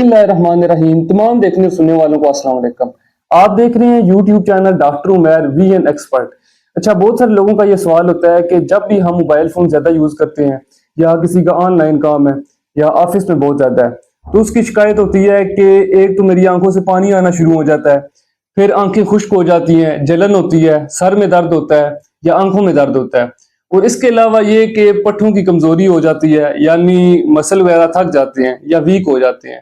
बिस्मिल्लाहिर्रहमानिर्रहीम। तमाम देखने और सुनने वालों को अस्सलाम वालेकुम। आप देख रहे हैं YouTube channel doctor Umair VN expert. अच्छा, बहुत सारे लोगों का ये सवाल होता है कि जब भी हम मोबाइल फोन ज्यादा यूज करते हैं या किसी का ऑनलाइन काम है या ऑफिस में बहुत ज्यादा है, तो उसकी शिकायत होती है कि एक तो मेरी आंखों से पानी आना शुरू हो जाता है, फिर आंखें खुश्क हो जाती हैं, जलन होती है, सर में दर्द होता है या आंखों में दर्द होता है। और इसके अलावा ये कि पट्ठों की कमजोरी हो जाती है, यानी मसल वगैरह थक जाते हैं या वीक हो जाते हैं।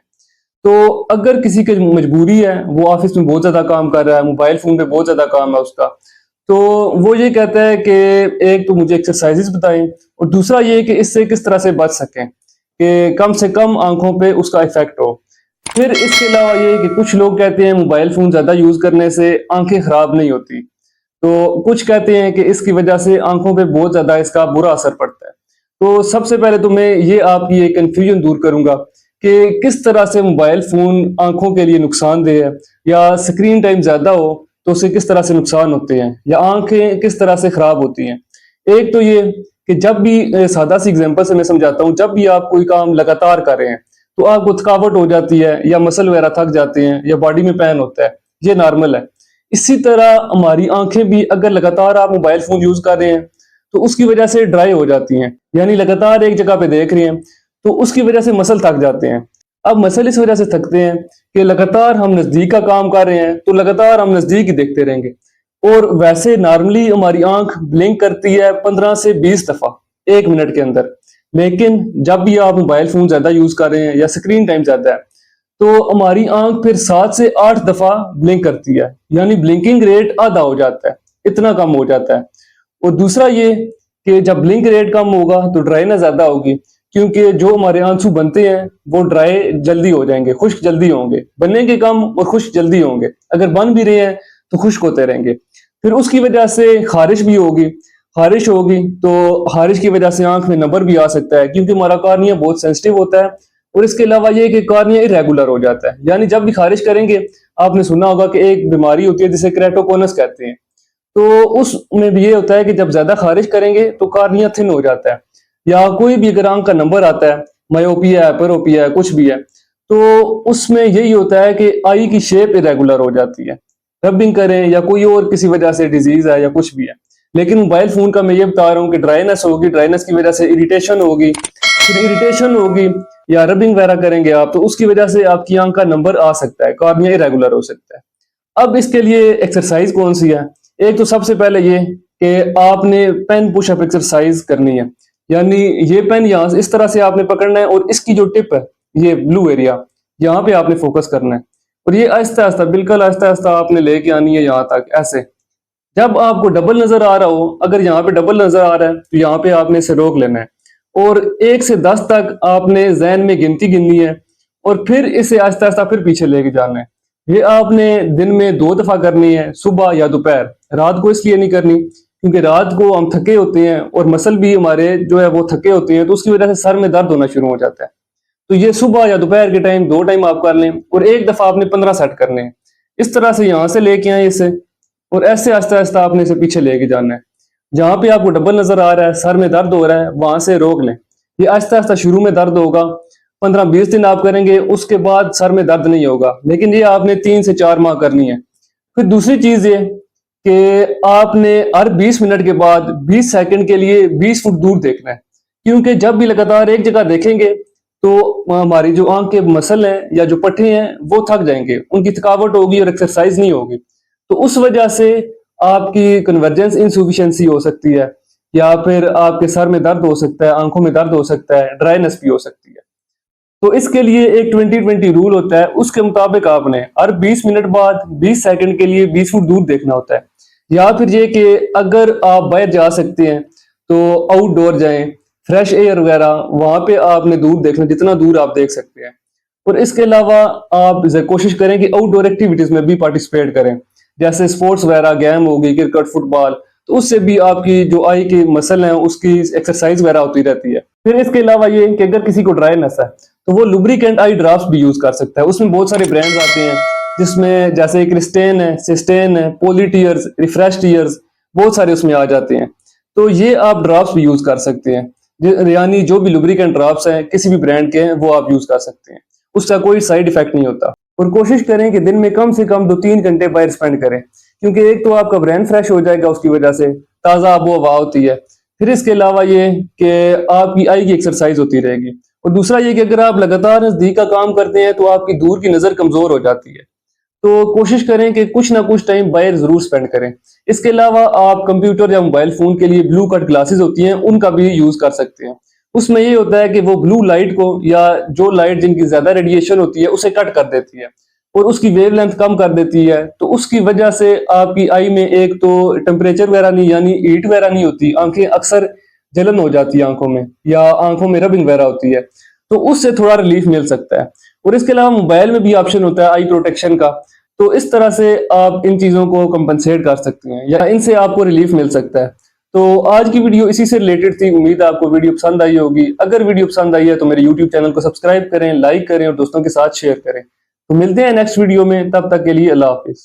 तो अगर किसी की मजबूरी है, वो ऑफिस में बहुत ज्यादा काम कर रहा है, मोबाइल फोन पे बहुत ज्यादा काम है उसका, तो वो ये कहता है कि एक तो मुझे एक्सरसाइजेस बताएं और दूसरा ये कि इससे किस तरह से बच सकें कि कम से कम आंखों पे उसका इफेक्ट हो। फिर इसके अलावा ये कि कुछ लोग कहते हैं मोबाइल फोन ज्यादा यूज करने से आंखें खराब नहीं होती, तो कुछ कहते हैं कि इसकी वजह से आंखों पे बहुत ज्यादा इसका बुरा असर पड़ता है। तो सबसे पहले तो मैं ये आपकी ये कंफ्यूजन दूर करूंगा कि किस तरह से मोबाइल फोन आंखों के लिए नुकसानदेह है, या स्क्रीन टाइम ज्यादा हो तो उससे किस तरह से नुकसान होते हैं या आंखें किस तरह से खराब होती हैं। एक तो ये कि जब भी सादा सी एग्जांपल से मैं समझाता हूँ, जब भी आप कोई काम लगातार कर रहे हैं तो आपको थकावट हो जाती है या मसल वगैरह थक जाते हैं या बॉडी में पेन होता है, ये नॉर्मल है। इसी तरह हमारी आंखें भी अगर लगातार आप मोबाइल फोन यूज कर रहे हैं तो उसकी वजह से ड्राई हो जाती हैं, यानी लगातार एक जगह पे देख रहे हैं तो उसकी वजह से मसल थक जाते हैं। अब मसल इस वजह से थकते हैं कि लगातार हम नजदीक का काम कर रहे हैं तो लगातार हम नजदीक ही देखते रहेंगे। और वैसे नॉर्मली हमारी आंख ब्लिंक करती है 15 से 20 दफा 1 मिनट के अंदर, लेकिन जब भी आप मोबाइल फोन ज्यादा यूज कर रहे हैं या स्क्रीन टाइम ज्यादा है तो हमारी आंख फिर 7 से 8 दफा ब्लिंक करती है, यानी ब्लिंकिंग रेट आधा हो जाता है, इतना कम हो जाता है। और दूसरा ये कि जब ब्लिंक रेट कम होगा तो ड्राइनेस ज्यादा होगी, क्योंकि जो हमारे आंसू बनते हैं वो ड्राई जल्दी हो जाएंगे, खुश्क जल्दी होंगे, बनेंगे कम और खुश्क जल्दी होंगे। अगर बन भी रहे हैं तो खुश्क होते रहेंगे। फिर उसकी वजह से खारिश भी होगी, खारिश होगी तो खारिश की वजह से आंख में नंबर भी आ सकता है, क्योंकि हमारा कार्निया बहुत सेंसिटिव होता है। और इसके अलावा ये कि कार्निया इरेगुलर हो जाता है, यानी जब भी खारिश करेंगे, आपने सुना होगा कि एक बीमारी होती है जिसे क्रेटोकोनस कहते हैं, तो उसमें भी ये होता है कि जब ज्यादा खारिश करेंगे तो कार्निया थिन हो जाता है। या कोई भी अगर आंख का नंबर आता है, मायोपिया है, पेरोपिया है, कुछ भी है, तो उसमें यही होता है कि आई की शेप इरेगुलर हो जाती है। रबिंग करें या कोई और किसी वजह से डिजीज है या कुछ भी है। लेकिन मोबाइल फोन का मैं ये बता रहा हूँ कि ड्राइनेस होगी, ड्राइनेस की वजह से इरिटेशन होगी, फिर इरिटेशन होगी या रबिंग वगैरह करेंगे आप तो उसकी वजह से आपकी आंख का नंबर आ सकता है, कार्निया इरेगुलर हो सकता है। अब इसके लिए एक्सरसाइज कौन सी है? एक तो सबसे पहले ये कि आपने पेन पुशअप एक्सरसाइज करनी है, यानी ये पेन यहाँ से इस तरह से आपने पकड़ना है और इसकी जो टिप है, ये ब्लू एरिया, यहाँ पे आपने फोकस करना है और ये आहिस्ता आहिस्ता, बिल्कुल आहिस्ता आहिस्ता आपने लेके आनी है यहाँ तक, ऐसे। जब आपको डबल नजर आ रहा हो, अगर यहाँ पे डबल नजर आ रहा है तो यहाँ पे आपने इसे रोक लेना है और 1 से 10 तक आपने जहन में गिनती गिननी है और फिर इसे आहिस्ता आहिस्ता फिर पीछे लेके जाना है। ये आपने दिन में 2 दफा करनी है, सुबह या दोपहर। रात को इसलिए नहीं करनी क्योंकि रात को हम थके होते हैं और मसल भी हमारे जो है वो थके होते हैं, तो उसकी वजह से सर में दर्द होना शुरू हो जाता है। तो ये सुबह या दोपहर के टाइम 2 टाइम आप कर लें और एक दफा आपने 15 सेट करने हैं। इस तरह से यहाँ से लेके आए इसे और ऐसे आहिस्ता आहिस्ता आपने इसे पीछे लेके जाना है। जहां पे आपको डबल नजर आ रहा है, सर में दर्द हो रहा है, वहां से रोक लें। ये आहिस्ता आहिस्ता शुरू में दर्द होगा, 15-20 दिन आप करेंगे, उसके बाद सर में दर्द नहीं होगा, लेकिन ये आपने 3 से 4 माह करनी है। फिर दूसरी चीज ये कि आपने हर 20 मिनट के बाद 20 सेकंड के लिए 20 फुट दूर देखना है, क्योंकि जब भी लगातार एक जगह देखेंगे तो हमारी जो आंख के मसल हैं या जो पट्टे हैं वो थक जाएंगे, उनकी थकावट होगी और एक्सरसाइज नहीं होगी। तो उस वजह से आपकी कन्वर्जेंस इनसुफिशियंसी हो सकती है या फिर आपके सर में दर्द हो सकता है, आंखों में दर्द हो सकता है, ड्राइनेस भी हो सकती है। तो इसके लिए एक 20-20 रूल होता है, उसके मुताबिक आपने हर 20 मिनट बाद 20 सेकंड के लिए 20 फुट दूर देखना होता है। या फिर ये कि अगर आप बाहर जा सकते हैं तो आउटडोर जाएं, फ्रेश एयर वगैरह, वहां पे आपने दूर देखना, जितना दूर आप देख सकते हैं। और इसके अलावा आप कोशिश करें कि आउटडोर एक्टिविटीज में भी पार्टिसिपेट करें, जैसे स्पोर्ट्स वगैरह, गेम होगी, क्रिकेट, फुटबॉल, तो उससे भी आपकी जो आई की मसल है उसकी एक्सरसाइज वगैरह होती रहती है। फिर इसके अलावा ये कि अगर किसी को ड्राइनेस है तो वो लुब्रिकेंट आई ड्रॉप्स भी यूज कर सकता है। उसमें बहुत सारे ब्रांड्स आते हैं जिसमें जैसे क्रिस्टेन है, सिस्टेन है, पॉलीटीयर्स, रिफ्रेश टीयर्स, बहुत सारे उसमें आ जाते हैं। तो ये आप ड्रॉप्स भी यूज कर सकते हैं, यानी जो भी लुब्रिकेंट ड्रॉप्स हैं किसी भी ब्रांड के हैं वो आप यूज कर सकते हैं। उसका कोई साइड इफेक्ट नहीं होता। और कोशिश करें कि दिन में कम से कम 2-3 घंटे बाहर स्पेंड करें, क्योंकि एक तो आपका ब्रेन फ्रेश हो जाएगा उसकी वजह से, ताज़ा आबो हवा होती है। फिर इसके अलावा ये कि आपकी आई की एक्सरसाइज होती रहेगी। और दूसरा ये कि अगर आप लगातार नज़दीक का काम करते हैं तो आपकी दूर की नज़र कमज़ोर हो जाती है। तो कोशिश करें कि कुछ ना कुछ टाइम बाहर ज़रूर स्पेंड करें। इसके अलावा आप कंप्यूटर या मोबाइल फ़ोन के लिए ब्लू कट ग्लासेस होती हैं, उनका भी यूज़ कर सकते हैं। उसमें ये होता है कि वो ब्लू लाइट को, या जो लाइट जिनकी ज़्यादा रेडिएशन होती है, उसे कट कर देती है और उसकी वेवलेंथ कम कर देती है। तो उसकी वजह से आपकी आई में एक तो टेम्परेचर वगैरह नहीं, यानी हीट वगैरह नहीं होती, आंखें अक्सर जलन हो जाती है आंखों में, या आंखों में रबिंग वगैरह होती है, तो उससे थोड़ा रिलीफ मिल सकता है। और इसके अलावा मोबाइल में भी ऑप्शन होता है आई प्रोटेक्शन का, तो इस तरह से आप इन चीज़ों को कंपनसेट कर सकते हैं या इनसे आपको रिलीफ मिल सकता है। तो आज की वीडियो इसी से रिलेटेड थी। उम्मीद है आपको वीडियो पसंद आई होगी। अगर वीडियो पसंद आई है तो मेरे यूट्यूब चैनल को सब्सक्राइब करें, लाइक करें और दोस्तों के साथ शेयर करें। तो मिलते हैं नेक्स्ट वीडियो में, तब तक के लिए अल्लाह हाफिज।